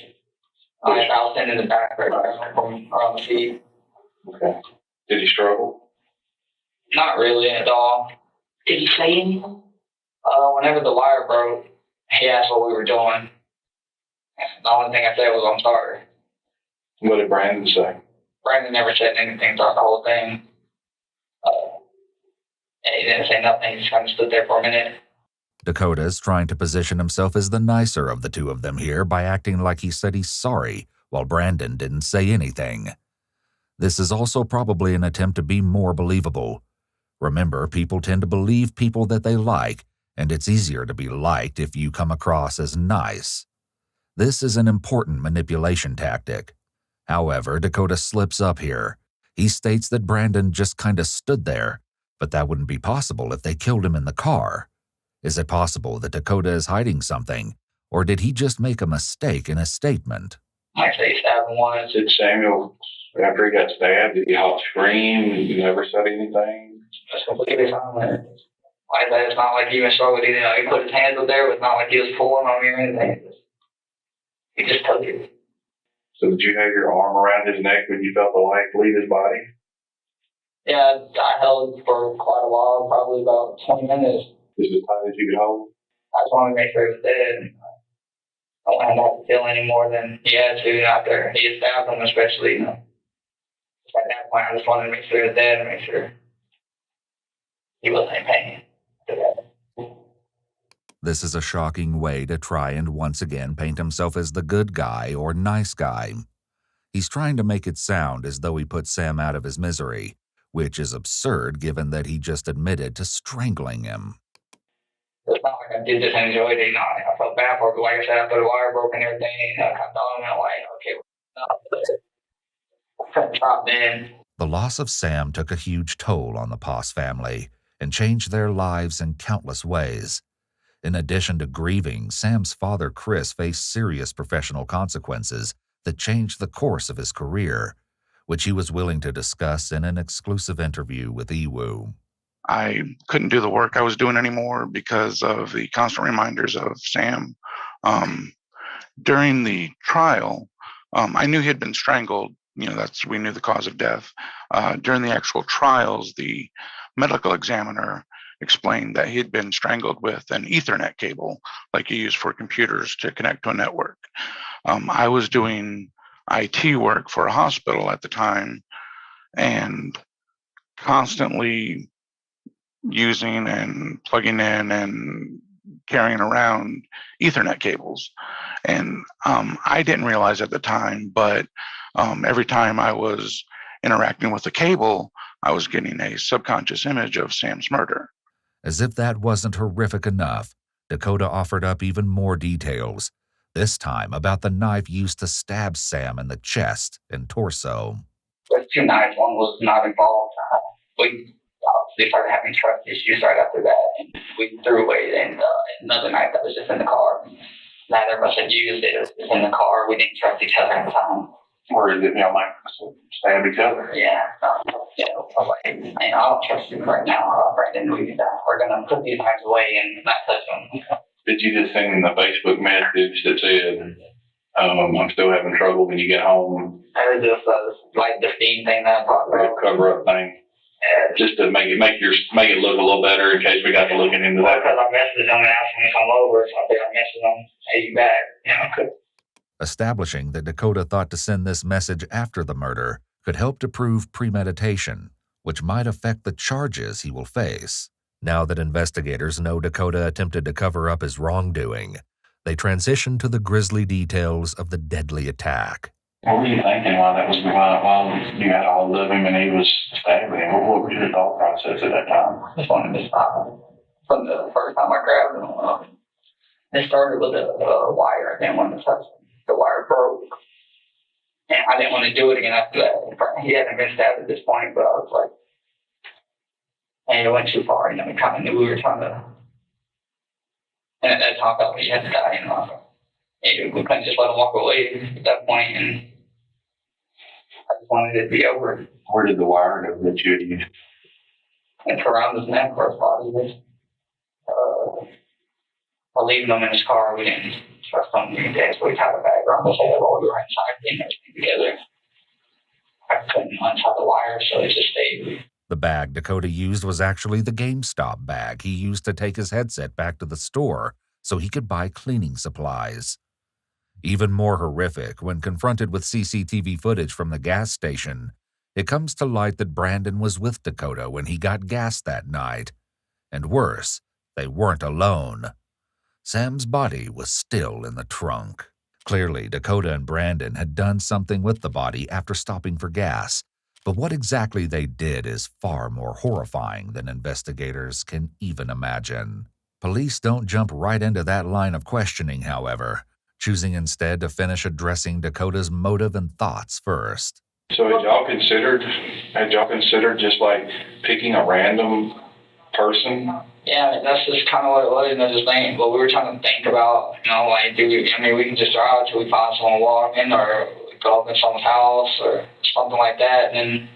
I was in the back right around the feet. Okay. Did he struggle? Not really at all. Did he say anything? Whenever the wire broke, he asked what we were doing. And the only thing I said was, I'm sorry. What did Brandon say? Brandon never said anything throughout the whole thing. And he didn't say nothing. He just kind of stood there for a minute. Dakota is trying to position himself as the nicer of the two of them here by acting like he said he's sorry, while Brandon didn't say anything. This is also probably an attempt to be more believable. Remember, people tend to believe people that they like, and it's easier to be liked if you come across as nice. This is an important manipulation tactic. However, Dakota slips up here. He states that Brandon just kinda stood there, but that wouldn't be possible if they killed him in the car. Is it possible that Dakota is hiding something, or did he just make a mistake in his statement? I say stabbed him once. Did Samuel, after he got stabbed, did he scream? He never said anything? Just completely silent. Like that, it's not like he even struggled. He put his hands up there. It was not like he was pulling on me or anything. He just took it. So did you have your arm around his neck when you felt the life leave his body? Yeah, I held for quite a while, probably about 20 minutes. Just as tight as you could hold? I just wanted to make sure he was dead. I don't want him to have to feel any more than he had to after he had stabbed him, especially. At that point, I just wanted to make sure he was dead and make sure he wasn't in pain. This is a shocking way to try and once again paint himself as the good guy or nice guy. He's trying to make it sound as though he put Sam out of his misery, which is absurd given that he just admitted to strangling him. It's not like I did this and enjoyed it. I felt bad for it. But like I said, I put a wire broke and everything. I cut down and I'm like, okay, stop then. The loss of Sam took a huge toll on the Poss family and changed their lives in countless ways. In addition to grieving, Sam's father, Chris, faced serious professional consequences that changed the course of his career, which he was willing to discuss in an exclusive interview with EWU. I couldn't do the work I was doing anymore because of the constant reminders of Sam. During the trial, I knew he had been strangled. We knew the cause of death. During the actual trials, the medical examiner explained that he had been strangled with an Ethernet cable, like you use for computers to connect to a network. I was doing IT work for a hospital at the time and constantly using and plugging in and carrying around Ethernet cables. And I didn't realize at the time, but every time I was interacting with the cable, I was getting a subconscious image of Sam's murder. As if that wasn't horrific enough, Dakota offered up even more details, this time about the knife used to stab Sam in the chest and torso. There's two knives. One was not involved. We obviously started having trust issues right after that, and we threw away another knife that was just in the car. Neither of us had used it. It was just in the car. We didn't trust each other at the time. Or is it, like stab each other? Yeah. I was like, I don't trust you right now. Brandon, we're going to put these knives away and not touch them. Did you just send him the Facebook message that said, I'm still having trouble when you get home? It was just like the Steam thing that I talked about. Cover up thing. Just to make it look a little better in case we got to looking into that. Because I messaged them and asked them to come over, so I think I messaged them, hey, you back? Establishing that Dakota thought to send this message after the murder could help to prove premeditation, which might affect the charges he will face. Now that investigators know Dakota attempted to cover up his wrongdoing, they transition to the grisly details of the deadly attack. What were you thinking while you got a hold of him and he was stabbing him? What was your thought process at that time? I just wanted to stop him. From the first time I grabbed him, it started with a wire. I didn't want to touch him. The wire broke. And I didn't want to do it again after that. He hadn't been stabbed at this point, but I was like, and it went too far. We kind of knew we were trying to, and at that time I felt like he had to die. And we couldn't just let him walk away at that point, and I just wanted it to be over. Where did the wire go that you had used? And around his neck where his body was. Or leaving them in his car. We didn't trust them anything, so we tied a bag around his head while we were inside putting everything together. I couldn't untie the wire, so it just stayed. The bag Dakota used was actually the GameStop bag he used to take his headset back to the store so he could buy cleaning supplies. Even more horrific, when confronted with CCTV footage from the gas station, it comes to light that Brandon was with Dakota when he got gas that night. And worse, they weren't alone. Sam's body was still in the trunk. Clearly, Dakota and Brandon had done something with the body after stopping for gas, but what exactly they did is far more horrifying than investigators can even imagine. Police don't jump right into that line of questioning, however, choosing instead to finish addressing Dakota's motive and thoughts first. So had y'all considered just like picking a random person? Yeah, I mean, that's just kind of what it was, just thinking, what we were trying to think about, like, we can just drive till we find someone walking, or go up in someone's house, or something like that, and then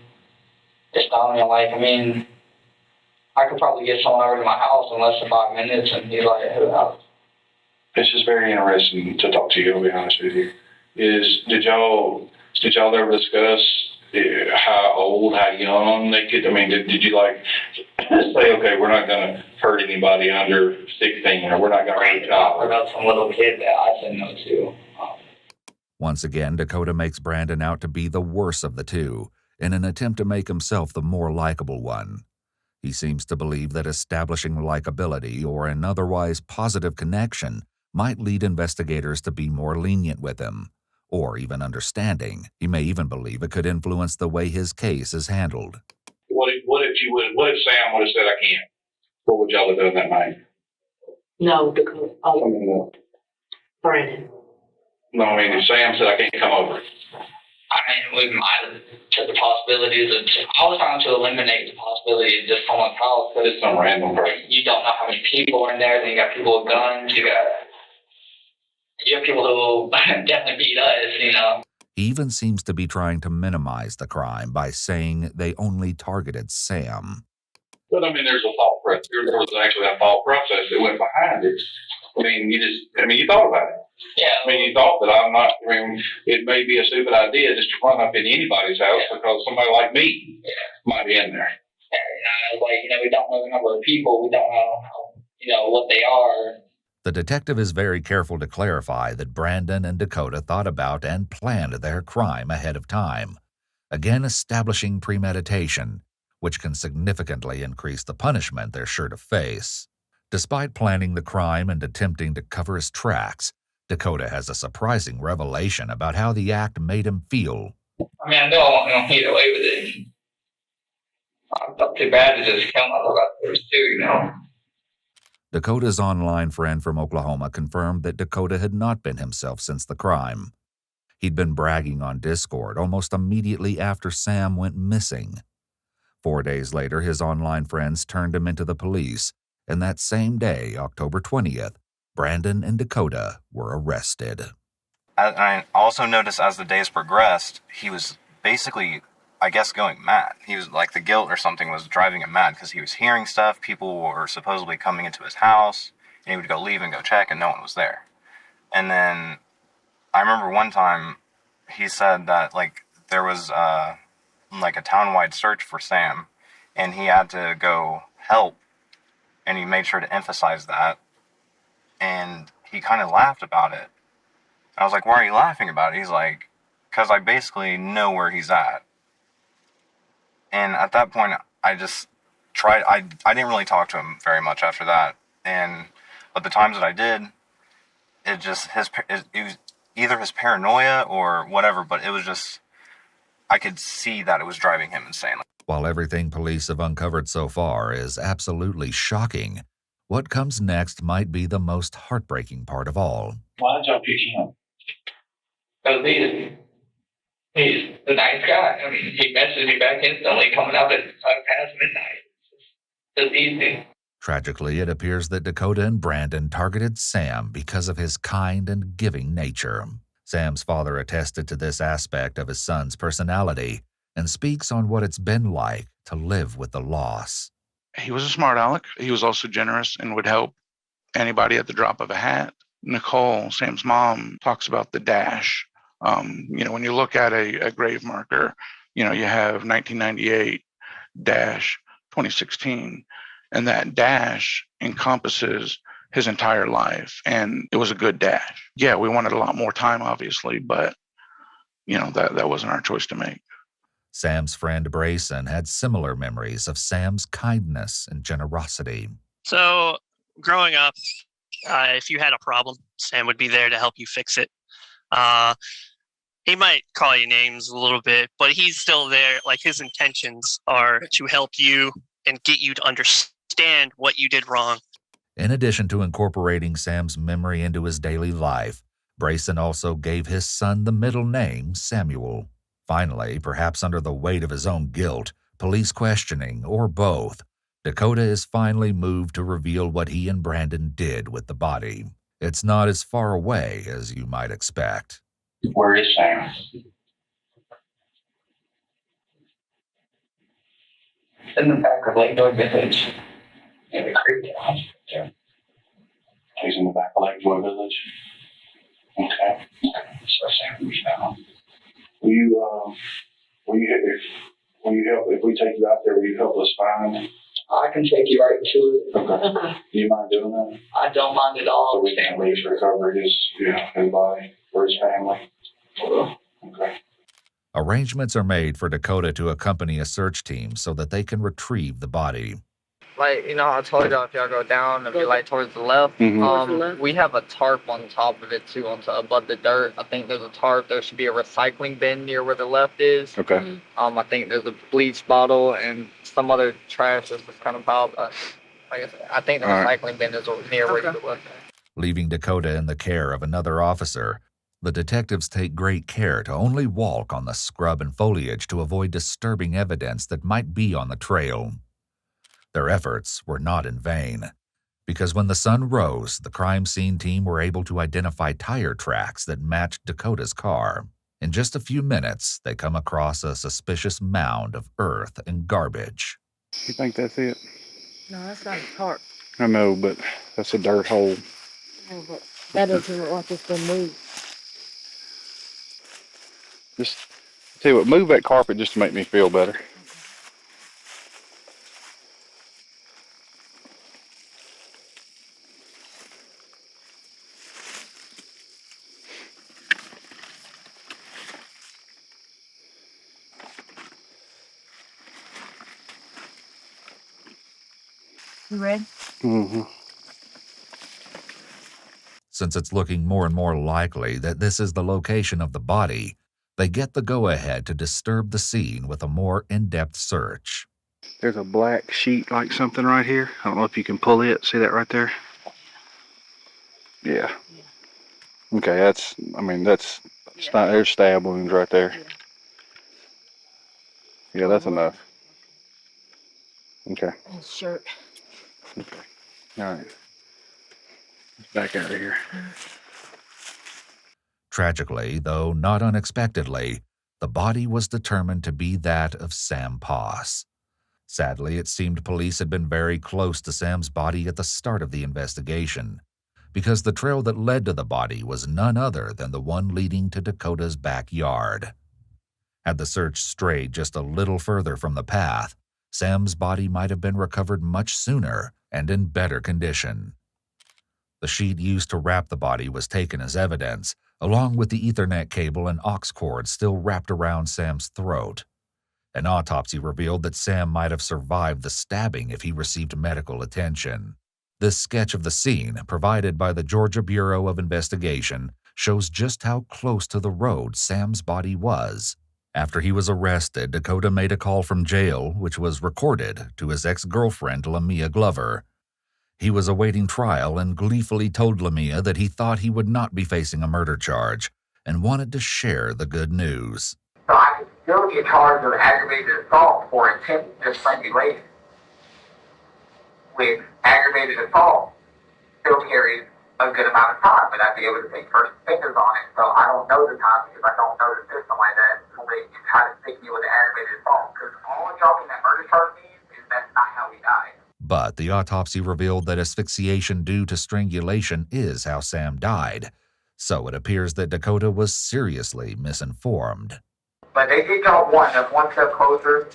it's done, I could probably get someone over to my house in less than 5 minutes, and he's like, who knows? This is very interesting to talk to you, I'll be honest with you. Did y'all ever discuss how old, how young they could, did you say, okay, we're not going to hurt anybody under 16, or we're not going to hurt a child? What about some little kid that I said no to? Once again, Dakota makes Brandon out to be the worse of the two, in an attempt to make himself the more likable one. He seems to believe that establishing likability or an otherwise positive connection might lead investigators to be more lenient with him, or even understanding. He may even believe it could influence the way his case is handled. What if Sam would have said I can't? What would y'all have done that night? No, because, Brandon. No, if Sam said I can't come over. We might have took the possibilities of, I was trying to eliminate the possibility of just someone's house, because It's some random person. you don't know how many people are in there, then you got people with guns, you have people who definitely beat us, He even seems to be trying to minimize the crime by saying they only targeted Sam. But there's a thought process. There was actually a thought process that went behind it. You thought about it. Yeah. You thought that it may be a stupid idea just to run up in anybody's house because somebody like me might be in there. We don't know the number of people, we don't know, what they are. The detective is very careful to clarify that Brandon and Dakota thought about and planned their crime ahead of time, again establishing premeditation, which can significantly increase the punishment they're sure to face. Despite planning the crime and attempting to cover his tracks, Dakota has a surprising revelation about how the act made him feel. I know I want to get away with it. I felt too bad to just kill myself after those two, Dakota's online friend from Oklahoma confirmed that Dakota had not been himself since the crime. He'd been bragging on Discord almost immediately after Sam went missing. 4 days later, his online friends turned him into the police, and that same day, October 20th, Brandon and Dakota were arrested. I also noticed as the days progressed, he was basically, going mad. He was the guilt or something was driving him mad because he was hearing stuff. People were supposedly coming into his house, and he would go leave and go check, and no one was there. And then I remember one time he said that there was a town-wide search for Sam, and he had to go help, and he made sure to emphasize that. And he kind of laughed about it. I was like, why are you laughing about it? He's like, because I basically know where he's at. And at that point, I just tried, I didn't really talk to him very much after that. But the times that I did, it was either his paranoia or whatever, but it was just, I could see that it was driving him insane. While everything police have uncovered so far is absolutely shocking, what comes next might be the most heartbreaking part of all. Why did y'all pick him? Because he's a nice guy. He messaged me back instantly coming up at past midnight. It's easy. Tragically, it appears that Dakota and Brandon targeted Sam because of his kind and giving nature. Sam's father attested to this aspect of his son's personality and speaks on what it's been like to live with the loss. He was a smart aleck. He was also generous and would help anybody at the drop of a hat. Nicole, Sam's mom, talks about the dash. When you look at a grave marker, you have 1998 dash 2016, and that dash encompasses his entire life, and it was a good dash. Yeah, we wanted a lot more time, obviously, but that wasn't our choice to make. Sam's friend Brayson had similar memories of Sam's kindness and generosity. So, growing up, if you had a problem, Sam would be there to help you fix it. He might call you names a little bit, but he's still there. Like, his intentions are to help you and get you to understand what you did wrong. In addition to incorporating Sam's memory into his daily life, Brayson also gave his son the middle name Samuel. Finally, perhaps under the weight of his own guilt, police questioning, or both, Dakota is finally moved to reveal what he and Brandon did with the body. It's not as far away as you might expect. Where is Sam? In the back of Lake Joy Village. In the creek. He's in the back of Lake Joy Village. Okay. So Sam is now. Will you help if we take you out there? Will you help us find? I can take you right to it. Okay. Do you mind doing that? I don't mind at all. So we can at least recover his body for his family. Okay. Arrangements are made for Dakota to accompany a search team so that they can retrieve the body. Like, I told y'all if y'all go down, if you're like towards the left, we have a tarp on top of it too, above the dirt. I think there's a tarp. There should be a recycling bin near where the left is. Okay. I think there's a bleach bottle and some other trash that's just kind of piled up. I think the recycling bin is near where the left is. Leaving Dakota in the care of another officer, the detectives take great care to only walk on the scrub and foliage to avoid disturbing evidence that might be on the trail. Their efforts were not in vain, because when the sun rose, the crime scene team were able to identify tire tracks that matched Dakota's car. In just a few minutes, they come across a suspicious mound of earth and garbage. You think that's it? No, that's not a tarp. I know, but that's a dirt hole. No, but that doesn't look like it's been moved. Just tell you what, move that carpet just to make me feel better. You ready? Mm-hmm. Since it's looking more and more likely that this is the location of the body, they get the go-ahead to disturb the scene with a more in-depth search. There's a black sheet like something right here. I don't know if you can pull it. See that right there? Yeah. Okay, that's there's stab wounds right there. Yeah, that's enough. Okay. His shirt. Okay. All right. Back out of here. Tragically, though not unexpectedly, the body was determined to be that of Sam Poss. Sadly, it seemed police had been very close to Sam's body at the start of the investigation, because the trail that led to the body was none other than the one leading to Dakota's backyard. Had the search strayed just a little further from the path, Sam's body might have been recovered much sooner and in better condition. The sheet used to wrap the body was taken as evidence, along with the Ethernet cable and aux cord still wrapped around Sam's throat. An autopsy revealed that Sam might have survived the stabbing if he received medical attention. This sketch of the scene, provided by the Georgia Bureau of Investigation, shows just how close to the road Sam's body was. After he was arrested, Dakota made a call from jail, which was recorded, to his ex-girlfriend, Lamia Glover. He was awaiting trial and gleefully told Lamia that he thought he would not be facing a murder charge and wanted to share the good news. So I can still get charged with aggravated assault for attempted strangulation. With aggravated assault, still carries a good amount of time, but I'd be able to take first fingers on it. So I don't know the time because I don't know the system like that. So they try to stick me with the aggravated assault because all y'all in that murder charge means is that's not how we died. But the autopsy revealed that asphyxiation due to strangulation is how Sam died, so it appears that Dakota was seriously misinformed. But they did job one, that's one step closer.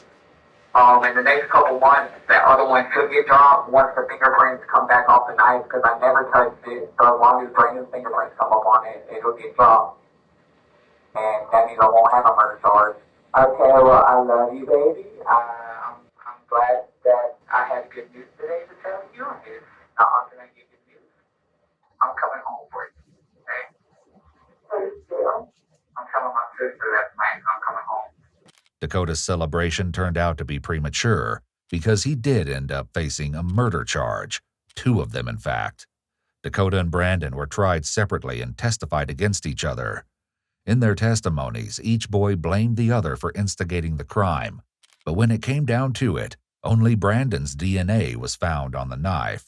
In the next couple months, that other one should get dropped once the fingerprints come back off the knife, because I never touched it. So as long as Brandon's fingerprints come up on it, it'll get dropped. And that means I won't have a murder charge. Okay, well, I love you, baby. I'm glad that I had good news today to tell you. It's not often I get good news. I'm coming home for you. Okay? I'm telling my sister that night I'm coming home. Dakota's celebration turned out to be premature because he did end up facing a murder charge, 2 of them in fact. Dakota and Brandon were tried separately and testified against each other. In their testimonies, each boy blamed the other for instigating the crime, but when it came down to it, only Brandon's DNA was found on the knife.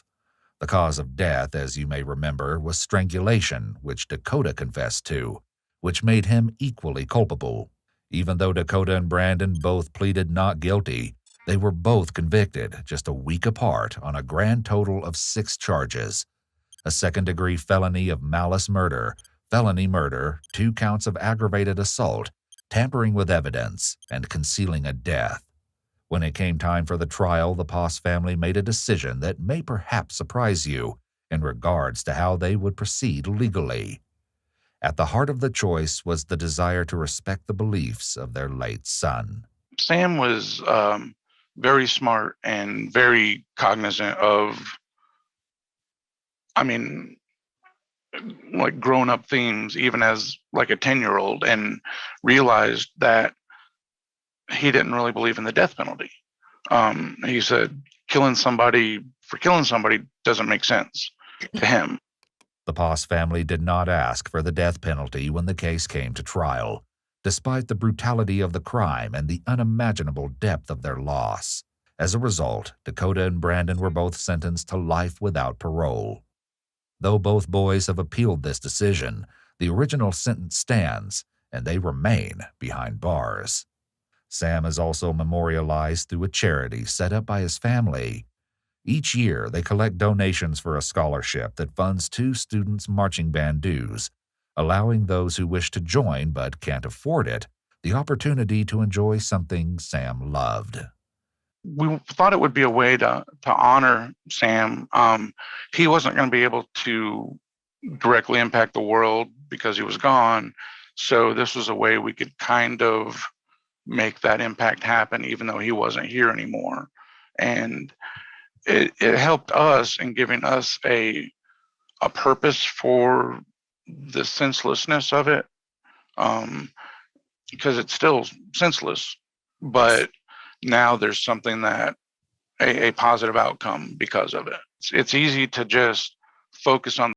The cause of death, as you may remember, was strangulation, which Dakota confessed to, which made him equally culpable. Even though Dakota and Brandon both pleaded not guilty, they were both convicted just a week apart on a grand total of 6 charges: a second-degree felony of malice murder, felony murder, 2 counts of aggravated assault, tampering with evidence, and concealing a death. When it came time for the trial, the Poss family made a decision that may perhaps surprise you in regards to how they would proceed legally. At the heart of the choice was the desire to respect the beliefs of their late son. Sam was very smart and very cognizant of, like grown-up themes, even as like a 10-year-old, and realized that he didn't really believe in the death penalty. He said killing somebody doesn't make sense to him. The Poss family did not ask for the death penalty when the case came to trial, despite the brutality of the crime and the unimaginable depth of their loss. As a result, Dakota and Brandon were both sentenced to life without parole. Though both boys have appealed this decision, the original sentence stands, and they remain behind bars. Sam is also memorialized through a charity set up by his family. Each year, they collect donations for a scholarship that funds 2 students' marching band dues, allowing those who wish to join but can't afford it the opportunity to enjoy something Sam loved. We thought it would be a way to honor Sam. He wasn't going to be able to directly impact the world because he was gone, so this was a way we could kind of make that impact happen even though he wasn't here anymore. And it helped us in giving us a purpose for the senselessness of it, because it's still senseless, but now there's something that a positive outcome because of it. It's easy to just focus on